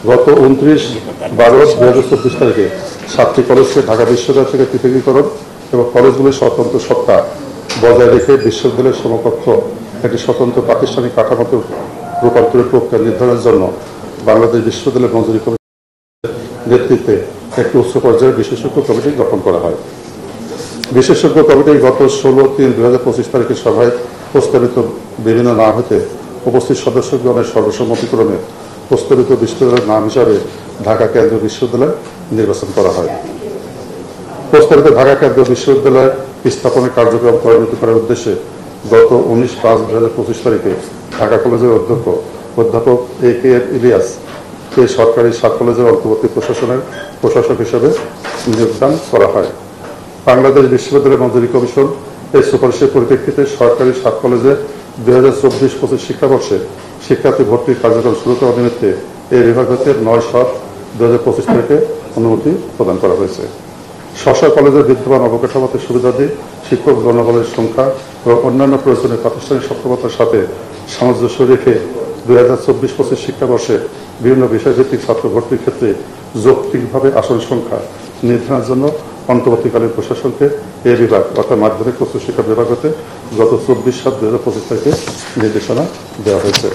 গত 29/12/2024 তারিখে 7টি কলেজকে ঢাকা বিশ্ববিদ্যালয় থেকে পৃথকীকরণ এবং কলেজগুলির স্বতন্ত্র সত্তা বজায় রেখে বিশ্ববিদ্যালয়ের সমকক্ষ একটি স্বতন্ত্র প্রাতিষ্ঠানিক কাঠামোতে রূপান্তরের প্রক্রিয়া নির্ধারণের জন্য বাংলাদেশ বিশ্ববিদ্যালয় মঞ্জুরি কমিটির নেতৃত্বে একটি উচ্চ পর্যায়ের বিশেষজ্ঞ কমিটি গঠন করা হয়। বিশেষজ্ঞ কমিটি গত 16/3/2025 তারিখের সভায় প্রস্তাবিত বিভিন্ন নাম হতে উপস্থিত সদস্যগণের সর্বসম্মতিক্রমে প্রস্তাবিত বিশ্ববিদ্যালয়ের নাম হিসাবে ঢাকা কেন্দ্রীয় বিশ্ববিদ্যালয় নির্বাচন করা হয়। প্রস্তাবিত ঢাকা কেন্দ্রীয় বিশ্ববিদ্যালয় স্থাপনের কার্যক্রম ত্বরান্বিত করার উদ্দেশ্যে গত 19/5/2025 তারিখে ঢাকা কলেজের অধ্যক্ষ অধ্যাপক A.K.M. ইলিয়াসকে সরকারি 7 কলেজের অন্তর্বর্তী প্রশাসনের প্রশাসক হিসেবে নিয়োগদান করা হয়। বাংলাদেশ বিশ্ববিদ্যালয় মঞ্জুরি কমিশন এই সুপারিশের পরিপ্রেক্ষিতে সরকারি 7 কলেজে 2024-25 শিক্ষাবর্ষে শিক্ষার্থী ভর্তির কার্যক্রম শুরু করার নিমিত্তে এই বিভাগ হতে 9/7/2025 তারিখে অনুমতি প্রদান করা হয়েছে। স্ব কলেজের বিদ্যমান অবকাঠামোতে সুবিধাদি শিক্ষক জনবলের সংখ্যা এবং অন্যান্য প্রয়োজনীয় প্রাতিষ্ঠানিক সক্ষমতার সাথে সামঞ্জস্য রেখে 2024-25 শিক্ষাবর্ষে বিভিন্ন বিষয়ভিত্তিক ছাত্র ভর্তির ক্ষেত্রে যৌক্তিকভাবে আসন সংখ্যা নির্ধারণের জন্য অন্তর্বর্তীকালীন প্রশাসনকে এই বিভাগ অর্থাৎ মাধ্যমিক উচ্চশিক্ষা বিভাগ হতে গত 24/7/2025 তারিখে নির্দেশনা দেওয়া হয়েছে।